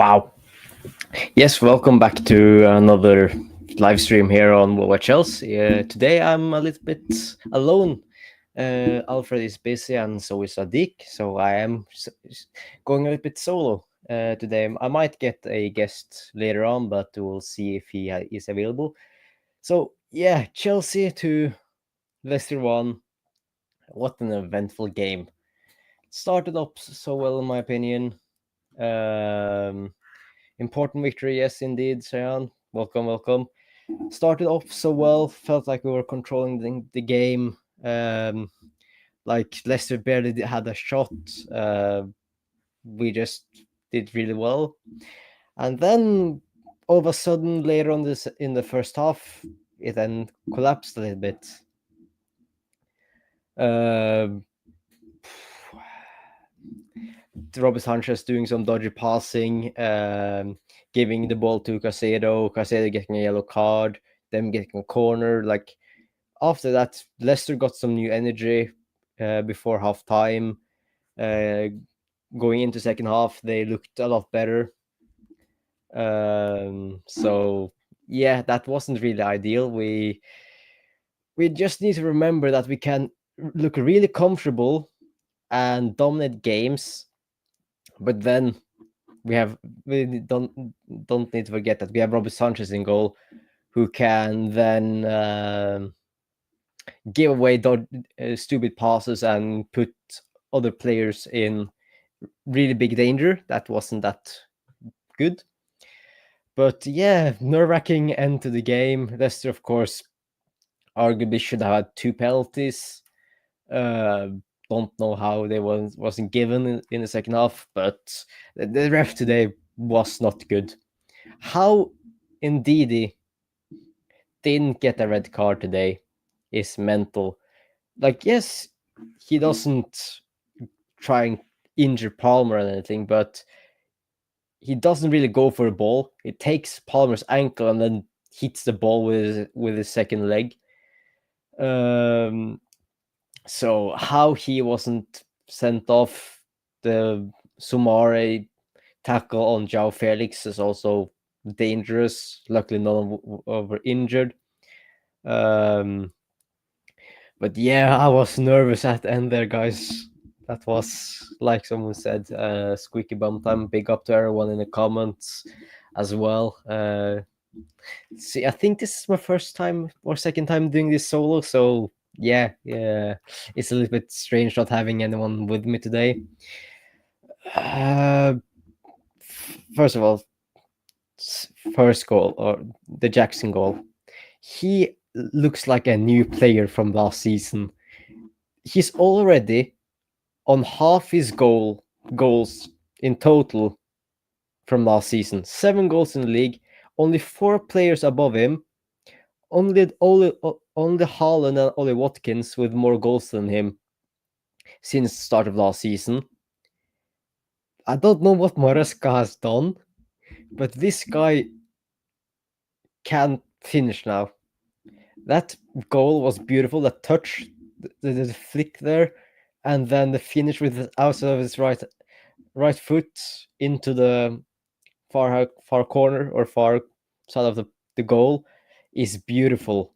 Wow. Yes, welcome back to another live stream here on WorldWideChels. Today I'm a little bit alone. Alfred is busy and so is Sadiq, so I am going a little bit solo today. I might get a guest later on, but we'll see if he is available. So, yeah, Chelsea to Leicester 1. What an eventful game. Started up so well, in my opinion. Important victory, yes, indeed, Shayan. Welcome. Started off so well, felt like we were controlling the game. Like Leicester barely had a shot. We just did really well. And then all of a sudden, later on this in the first half, it then collapsed a little bit. Robert Sanchez doing some dodgy passing, giving the ball to Caicedo getting a yellow card, them getting a corner. Like after that, Leicester got some new energy before half time. Going into second half, they looked a lot better. So yeah, that wasn't really ideal. We just need to remember that we can look really comfortable and dominate games, but then we don't need to forget that we have Robert Sanchez in goal, who can then give away stupid passes and put other players in really big danger. That wasn't that good. But yeah, nerve-wracking end to the game. Leicester, of course, arguably should have had 2 penalties. Don't know how they wasn't given in the second half, but the ref today was not good. How Ndidi didn't get a red card today is mental. Like, yes, he doesn't try and injure Palmer or anything, but he doesn't really go for the ball. He takes Palmer's ankle and then hits the ball with his second leg. So how he wasn't sent off, the Sumare tackle on João Felix is also dangerous. Luckily, none were injured. But yeah, I was nervous at the end there, guys. That was, like someone said, squeaky bum time. Big up to everyone in the comments as well. See, I think this is my first time or second time doing this solo, so yeah, it's a little bit strange not having anyone with me today. First of all, first goal, or the Jacson goal, he looks like a new player from last season. He's already on half his goals in total from last season. 7 goals in the league, only 4 players above him. Only Haaland and Ollie Watkins with more goals than him since the start of last season. I don't know what Maresca has done, but this guy can finish now. That goal was beautiful. That touch, the flick there, and then the finish with the outside of his right foot into the far corner or far side of the goal is beautiful.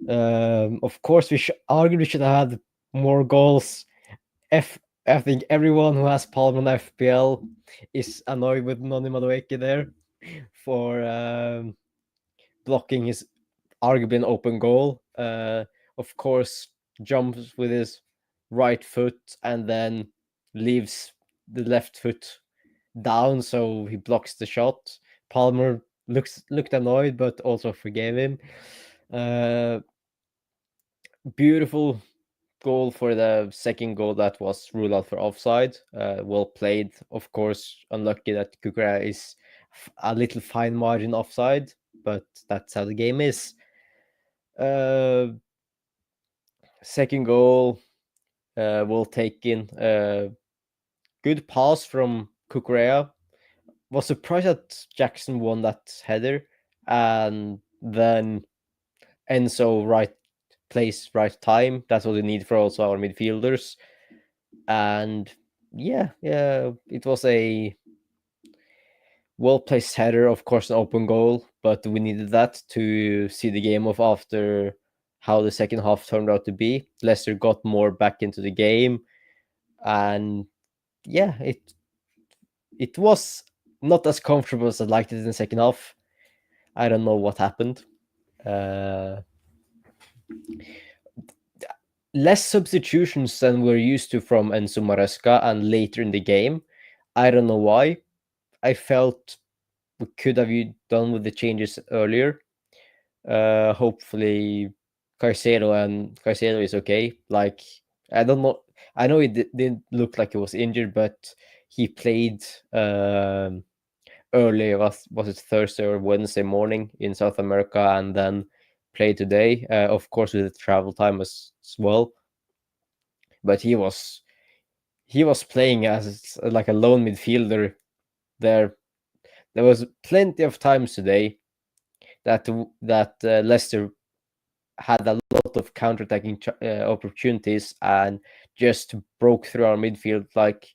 Of course, we arguably should have had more goals. I think everyone who has Palm on FPL is annoyed with Noni Madueke there for blocking his arguably an open goal. Of course, jumps with his right foot and then leaves the left foot down, so he blocks the shot. Palmer looked annoyed, but also forgave him. Beautiful goal for the second goal that was ruled out for offside. Well played, of course. Unlucky that Kukurea is a little fine margin offside, but that's how the game is. Second goal, well taken. Good pass from Kukurea. Was surprised that Jacson won that header, and then Enzo right place, right time. That's what we need for also our. And yeah, it was a Well placed header, of course, an open goal, but we needed that to see the game off after how the second half turned out to be. Leicester got more back into the game, and yeah, it was not as comfortable as I liked it in the second half. I don't know what happened. Uh, Less substitutions than we're used to from Enzo Maresca, and later in the game. I don't know why. I felt we could have done with the changes earlier. Hopefully, Caicedo is okay. Like, I don't know. I know it didn't look like he was injured, but he played early. Was it Thursday or Wednesday morning in South America, and then played today. Of course, with the travel time as well. But he was playing as like a lone midfielder there. There was plenty of times today that Leicester had a lot of counterattacking opportunities and just broke through our midfield. Like,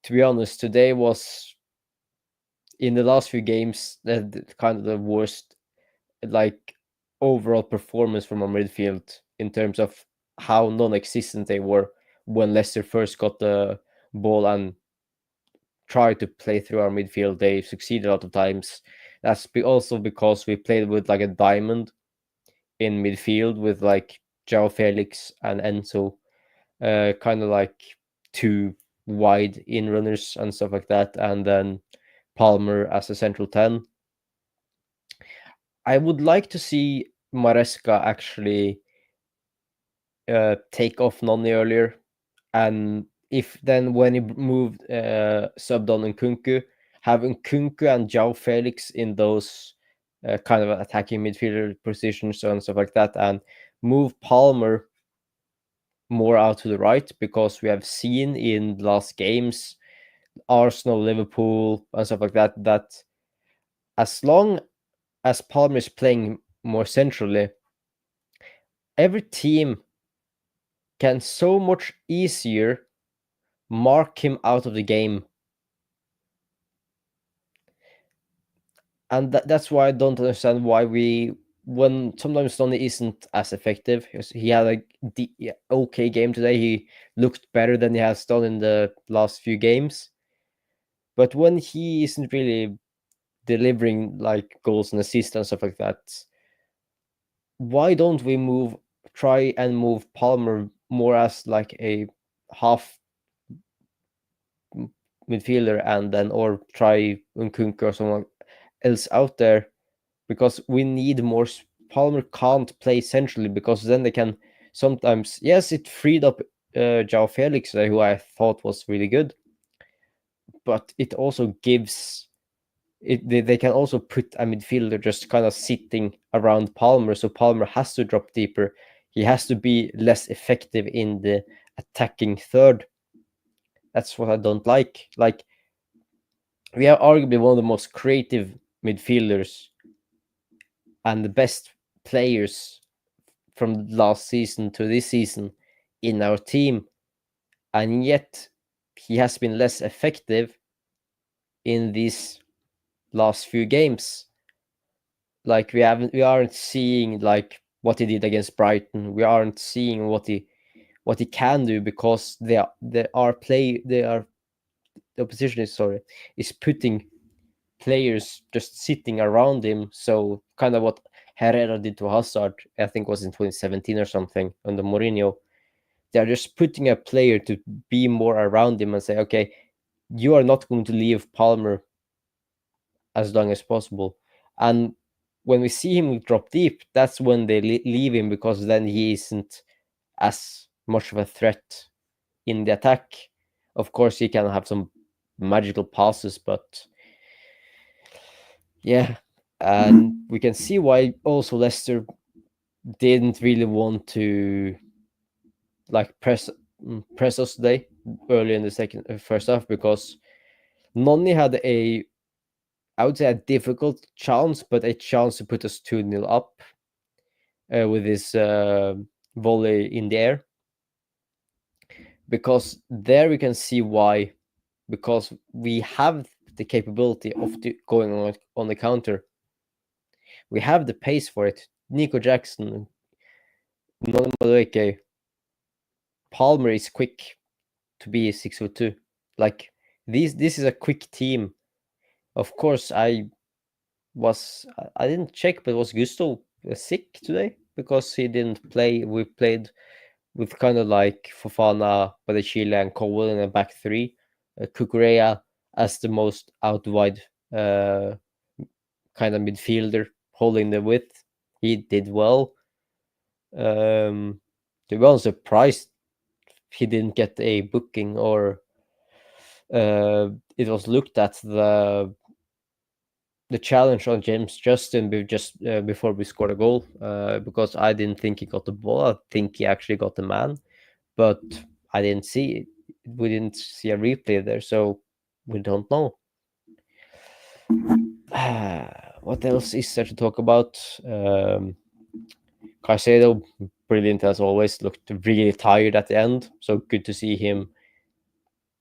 to be honest, today was, in the last few games, kind of the worst, like, overall performance from our midfield in terms of how non-existent they were when Leicester first got the ball and tried to play through our midfield. They succeeded a lot of times. That's also because we played with like a diamond in midfield with like João Felix and Enzo, kind of like two wide in runners and stuff like that, and then Palmer as a central 10. I would like to see Maresca actually take off Noni earlier, and if then when he moved subbed on Nkunku, have Nkunku and João Felix in those kind of attacking midfielder positions and stuff like that, and move Palmer more out to the right, because we have seen in the last games, Arsenal, Liverpool, and stuff like that, that as long as Palmer is playing more centrally, every team can so much easier mark him out of the game. And that's why I don't understand why when sometimes Sonny isn't as effective. He had a okay game today. He looked better than he has done in the last few games. But when he isn't really delivering like goals and assists and stuff like that, why don't we try and move Palmer more as like a half midfielder, and then or try Nkunku or someone else out there, because we need more. Palmer can't play centrally, because then they can sometimes, yes, it freed up João Felix, who I thought was really good, but it also gives they can also put a midfielder just kind of sitting around Palmer, so Palmer has to drop deeper. He has to be less effective in the attacking third. That's what I don't like. Like, we are arguably one of the most creative midfielders and the best players from last season to this season in our team, and yet he has been less effective in these last few games. Like, we aren't seeing like what he did against Brighton. We aren't seeing what he can do, because the opposition is putting players just sitting around him. So kind of what Herrera did to Hazard, I think was in 2017 or something under Mourinho. They're just putting a player to be more around him and say, okay, you are not going to leave Palmer as long as possible. And when we see him drop deep, that's when they leave him, because then he isn't as much of a threat in the attack. Of course, he can have some magical passes, but yeah, and we can see why also Leicester didn't really want to like press us today early in the first half, because Noni had I would say a difficult chance, but a chance to put us 2-0 up with his volley in the air. Because there we can see why, because we have the capability of going on the counter. We have the pace for it. Nico Jacson, Madueke, Palmer is quick to be 6'2". Like this is a quick team. Of course, I didn't check, but was Gusto sick today because he didn't play? We played with kind of like Fofana, Badachile, and Cole in a back three. Kukurea as the most out wide kind of midfielder, holding the width. He did well. To be honest, surprised he didn't get a booking, or it was looked at the challenge on James Justin just before we scored a goal, because I didn't think he got the ball. I think he actually got the man, but I didn't see it. We didn't see a replay there, so we don't know. What else is there to talk about? Caicedo, brilliant as always, looked really tired at the end, so good to see him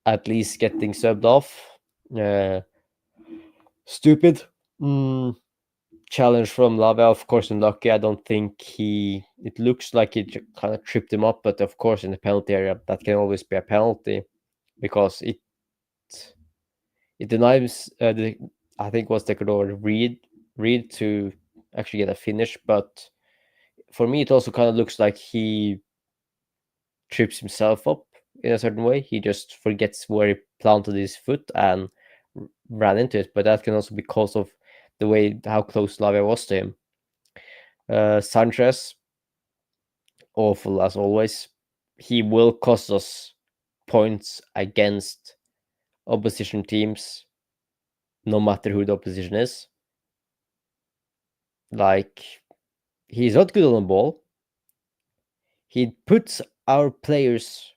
at least getting subbed off. Stupid. Challenge from Lava, of course, unlucky. I don't think it looks like it kind of tripped him up, but of course in the penalty area that can always be a penalty because it denies I think was the Reed to actually get a finish, but for me it also kind of looks like he trips himself up in a certain way. He just forgets where he planted his foot and ran into it, but that can also be because of the way how close Lavia was to him. Sanchez, awful as always. He will cost us points against opposition teams, no matter who the opposition is. Like, he's not good on the ball. He puts our players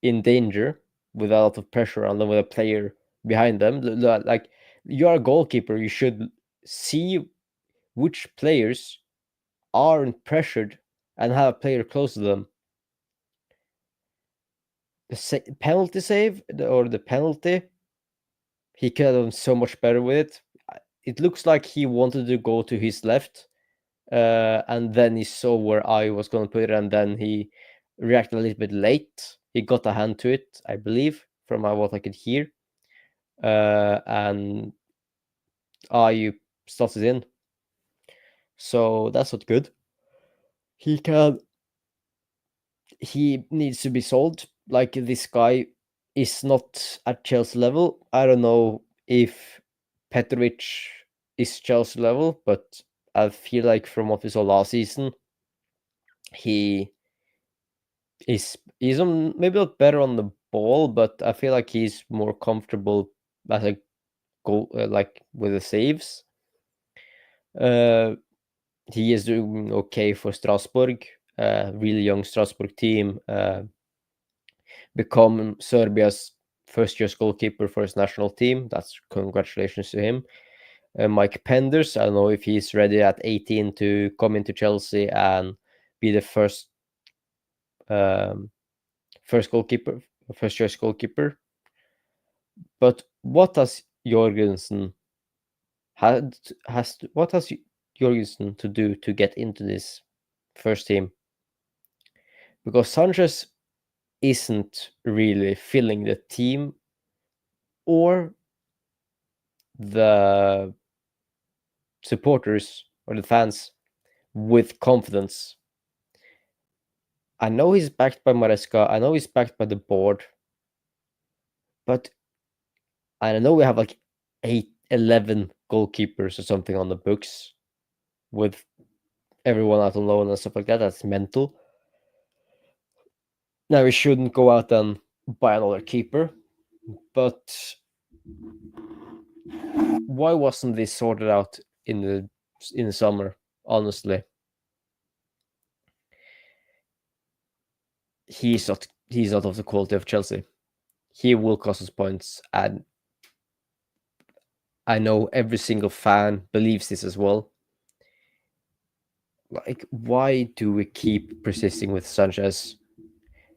in danger with a lot of pressure on them, with a player behind them. Like, you're a goalkeeper, you should see which players aren't pressured and have a player close to them. The penalty save or the penalty, he could have done so much better with it. It looks like he wanted to go to his left, and then he saw where I was going to put it, and then he reacted a little bit late. He got a hand to it, I believe, from what I could hear, and you slotted in. So that's not good. He needs to be sold. Like, this guy is not at Chelsea level. I don't know if Petrovic is Chelsea level, but I feel like from what we saw last season, he's on, maybe not better on the ball, but I feel like he's more comfortable as a goal, like with the saves. He is doing okay for Strasbourg, really young Strasbourg team. Become Serbia's first-year goalkeeper for his national team. That's congratulations to him. Mike Penders, I don't know if he's ready at 18 to come into Chelsea and be the first goalkeeper, first-year goalkeeper. But what has Jorgensen Jorgensen to do to get into this first team? Because Sanchez isn't really filling the team or the supporters or the fans with confidence. I know he's backed by Maresca. I know he's backed by the board. But I know we have like 11 goalkeepers or something on the books with everyone out on loan and stuff like that. That's mental. Now, we shouldn't go out and buy another keeper, but why wasn't this sorted out in the summer? Honestly, he's not of the quality of Chelsea. He will cost us points, and I know every single fan believes this as well. Like, why do we keep persisting with Sanchez?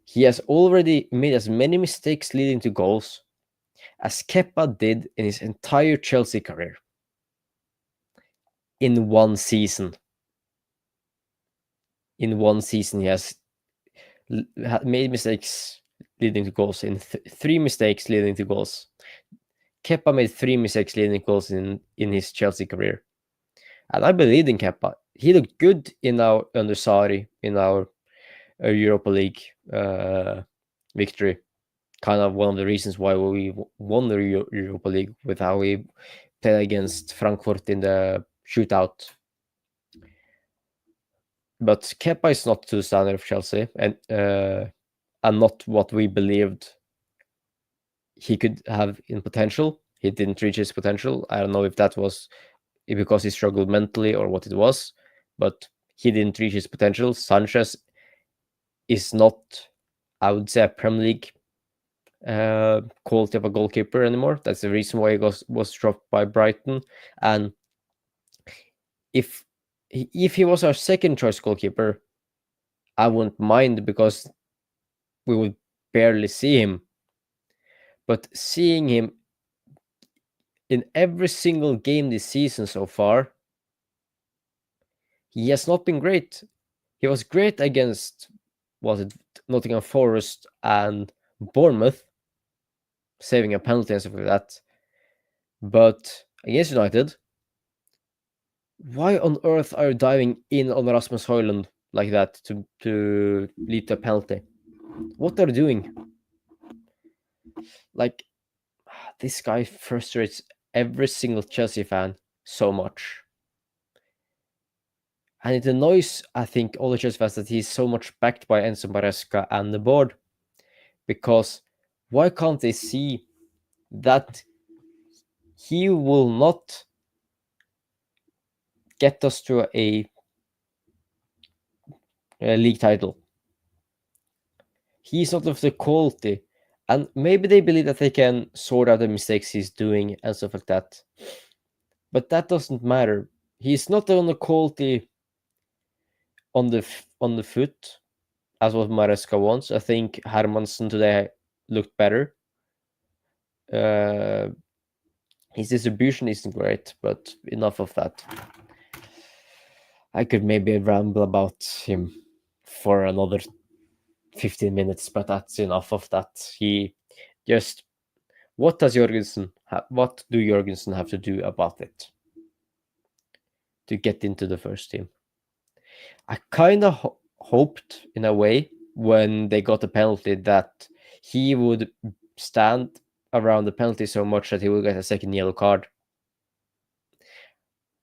He has already made as many mistakes leading to goals, as Kepa did in his entire Chelsea career in one season. In one season, he has made mistakes leading to goals, in 3 mistakes leading to goals. Kepa made 3 mistakes leading to goals in his Chelsea career. And I believed in Kepa. He looked good in our under Sarri in our Europa League victory. Kind of one of the reasons why we won the Europa League, with how we played against Frankfurt in the shootout. But Kepa is not to the standard of Chelsea, and not what we believed he could have in potential. He didn't reach his potential. I don't know if that was because he struggled mentally or what it was, but he didn't reach his potential. Sanchez is not, I would say, a Premier League quality of a goalkeeper anymore. That's the reason why he was dropped by Brighton. And if he was our second choice goalkeeper, I wouldn't mind, because we would barely see him. But seeing him in every single game this season so far, he has not been great. He was great against, was it Nottingham Forest and Bournemouth, saving a penalty and stuff like that. But against United, why on earth are you diving in on Rasmus Højlund like that to lead to a penalty? What are you doing? Like, this guy frustrates every single Chelsea fan so much. And it annoys, I think, all the Chelsea fans that he's so much backed by Enzo Maresca and the board. Because why can't they see that he will not get us to a league title? He's not of the quality. And maybe they believe that they can sort out the mistakes he's doing and stuff like that. But that doesn't matter. He's not on the quality on the foot as what Maresca wants. I think Hermansen today looked better. His distribution isn't great, but enough of that. I could maybe ramble about him for another 15 minutes, but that's enough of that. He just, what do Jørgensen have to do about it to get into the first team? I kind of hoped, in a way, when they got the penalty, that he would stand around the penalty so much that he would get a second yellow card.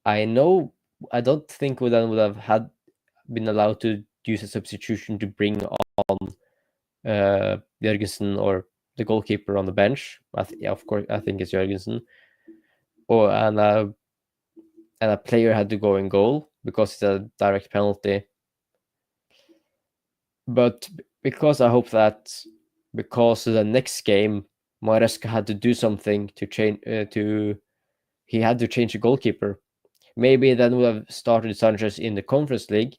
I don't think we then would have been allowed to use a substitution to bring on Jørgensen or the goalkeeper on the bench. Of course, I think it's Jørgensen. And a player had to go in goal because it's a direct penalty. But because I hope that, because the next game, Maresca had to do something to change, he had to change the goalkeeper. Maybe then would have started Sanchez in the Conference League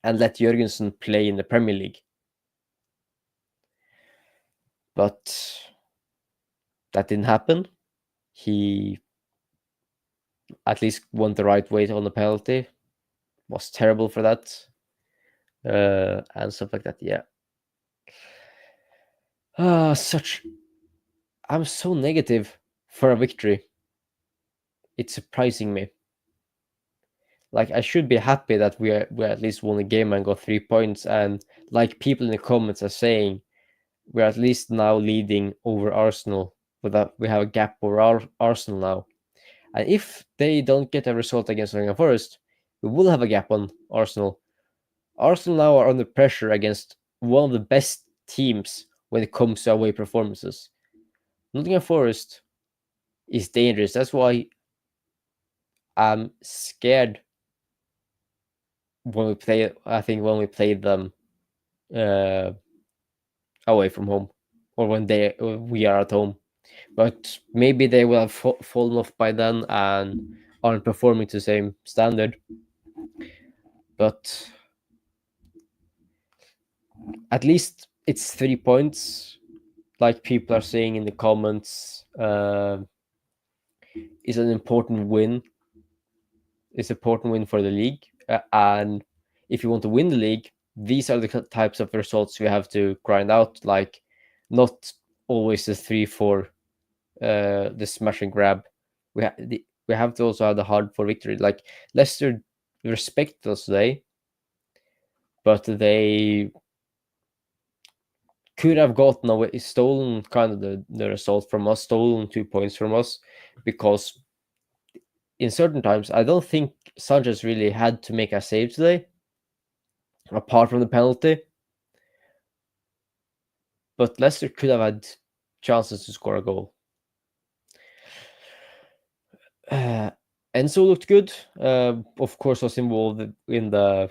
and let Jørgensen play in the Premier League. But that didn't happen. He at least went the right way on the penalty. Was terrible for that. And stuff like that, yeah. I'm so negative for a victory. It's surprising me. Like, I should be happy that we at least won a game and got 3 points. And like people in the comments are saying, we're at least now leading over Arsenal. We have a gap over Arsenal now. And if they don't get a result against Nottingham Forest, we will have a gap on Arsenal. Arsenal now are under pressure against one of the best teams when it comes to away performances. Nottingham Forest is dangerous. That's why I'm scared when we play. I think when we play them away from home, or when we are at home. But maybe they will have fallen off by then and aren't performing to the same standard. But at least it's 3 points. like people are saying in the comments, is an important win. It's an important win for the league, and if you want to win the league, these are the types of results we have to grind out. Like, not always the 3-4, the smash and grab. We have to also have the hard for victory. Like, Leicester respect us today, but they could have gotten away, stolen kind of the result from us, stolen 2 points from us, because in certain times I don't think Sanchez really had to make a save today, apart from the penalty. But Leicester could have had chances to score a goal. Enzo looked good. Of course, was involved in the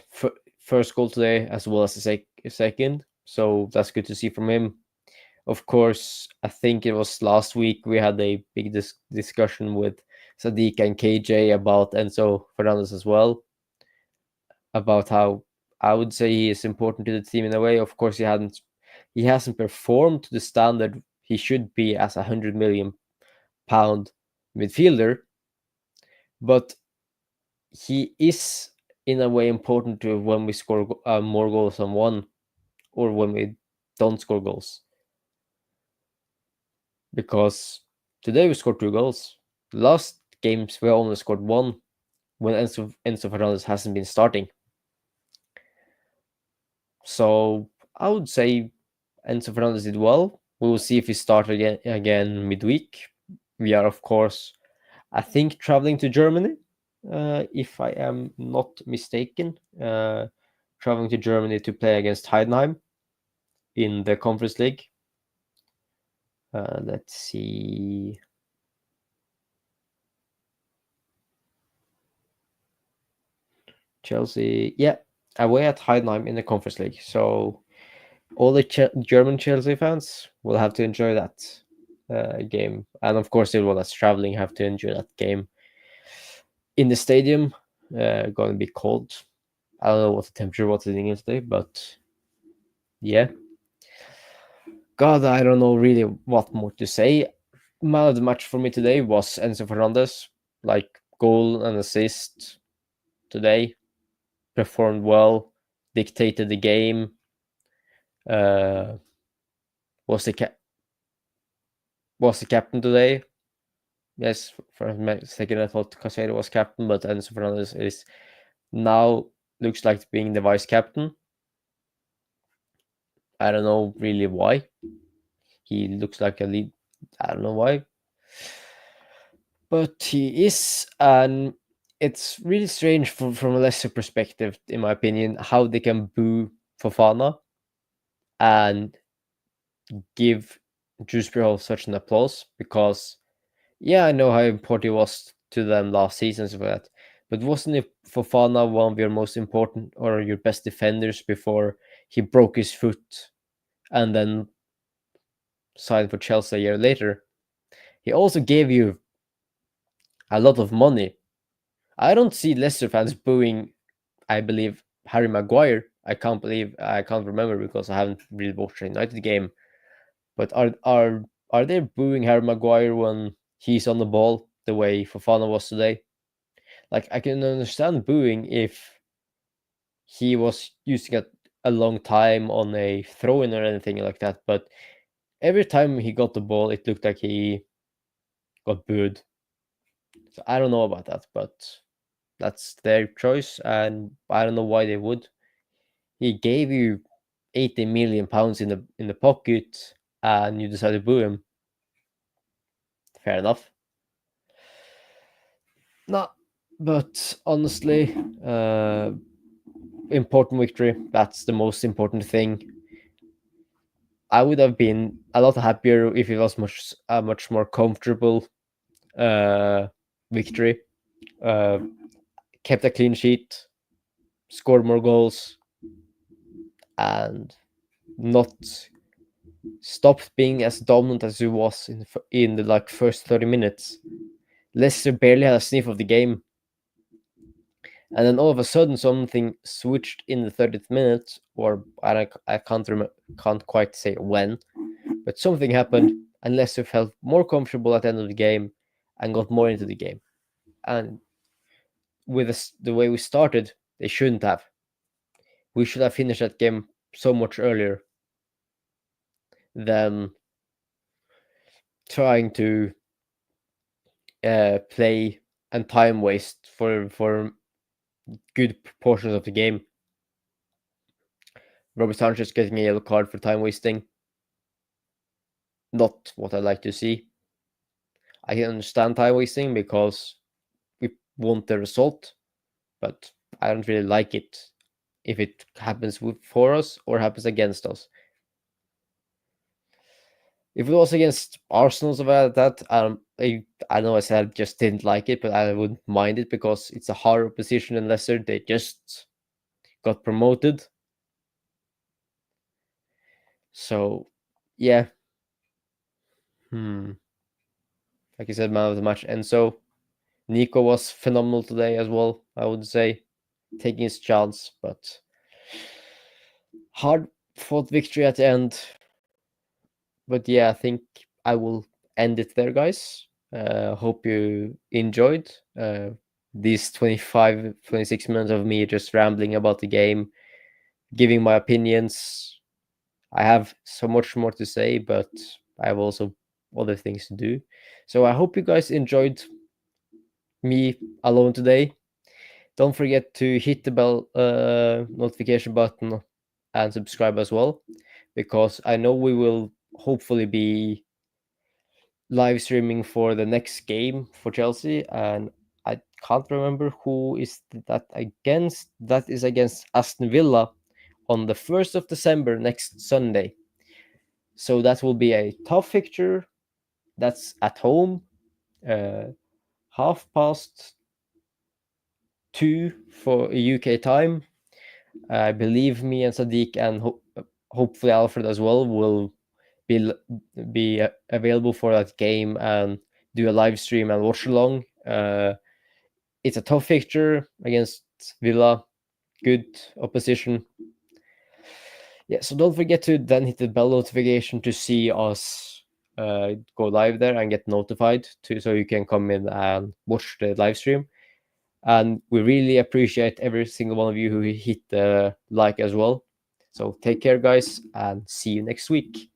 first goal today as well as the second. So that's good to see from him. Of course, I think it was last week we had a big discussion with Sadiq and KJ about Enzo Fernandez as well, about how I would say he is important to the team in a way. Of course, he hasn't performed to the standard he should be as a £100 million midfielder, but he is in a way important to when we score more goals than one, or when we don't score goals. Because today we scored 2 goals. Last games we only scored one when Enzo Fernandez hasn't been starting. So I would say Enzo Fernandez did well. We will see if he starts again midweek. We are, of course, I think, traveling to Germany, if I am not mistaken. Traveling to Germany to play against Heidenheim in the Conference League. Let's see. Chelsea, yeah, away at Heidenheim in the Conference League. So all the German Chelsea fans will have to enjoy that game, and of course, everyone that's traveling have to enjoy that game in the stadium. Going to be cold. I don't know what the temperature was in England today, but yeah. God, I don't know really what more to say. Man of the match for me today was Enzo Fernandez. Like, goal and assist today. Performed well, dictated the game. Was the captain today. Yes, for a second I thought Casero was captain, but Enzo Fernandez is now looks like being the vice captain. I don't know really why. He looks like a lead. I don't know why. But he is, and it's really strange from a Leicester perspective, in my opinion, how they can boo Fofana and give Dewsbury such an applause, because yeah, I know how important he was to them last season for that. But wasn't it Fofana one of your most important or your best defenders before he broke his foot and then signed for Chelsea a year later? He also gave you a lot of money. I don't see Leicester fans booing, I believe, Harry Maguire. I can't remember because I haven't really watched a United game. But are they booing Harry Maguire when he's on the ball the way Fofana was today? Like, I can understand booing if he was using a long time on a throw-in or anything like that, but every time he got the ball, it looked like he got booed. So I don't know about that, but that's their choice, and I don't know why they would. He gave you £80 million in the pocket, and you decided to boo him. Fair enough. No, but honestly, important victory. That's the most important thing. I would have been a lot happier if it was much more comfortable victory. Uh, Kept a clean sheet, scored more goals, and not stopped being as dominant as it was in the like first 30 minutes. Leicester barely had a sniff of the game, and then all of a sudden something switched in the 30th minute, or I can't quite say when, But something happened, and Leicester felt more comfortable at the end of the game and got more into the game. And with the way we started, they shouldn't have. We should have finished that game so much earlier than trying to play and time waste for good portions of the game. Robert Sanchez getting a yellow card for time wasting. Not what I like to see. I can understand time wasting because we want the result, but I don't really like it if it happens for us or happens against us. If it was against Arsenal, something like that, I know I said I just didn't like it, but I wouldn't mind it because it's a harder position than Leicester. They just got promoted. So, yeah. Like I said, man of the match. Enzo. Nico was phenomenal today as well, I would say. Taking his chance, but hard fought victory at the end. But yeah, I think I will end it there, guys. Hope you enjoyed these 25, 26 minutes of me just rambling about the game, giving my opinions. I have so much more to say, but I have also other things to do. So I hope you guys enjoyed me alone today. Don't forget to hit the bell notification button and subscribe as well, because I know we will hopefully be live streaming for the next game for Chelsea, and I can't remember who is that against. That is against Aston Villa on the 1st of December, next Sunday. So that will be a tough fixture. That's at home, 2:30 for UK time. I believe me and Sadiq and hopefully Alfred as well will be available for that game and do a live stream and watch along. It's a tough fixture against Villa, good opposition. Yeah, so don't forget to then hit the bell notification to see us go live there and get notified so you can come in and watch the live stream. And we really appreciate every single one of you who hit the like as well. So take care, guys, and see you next week.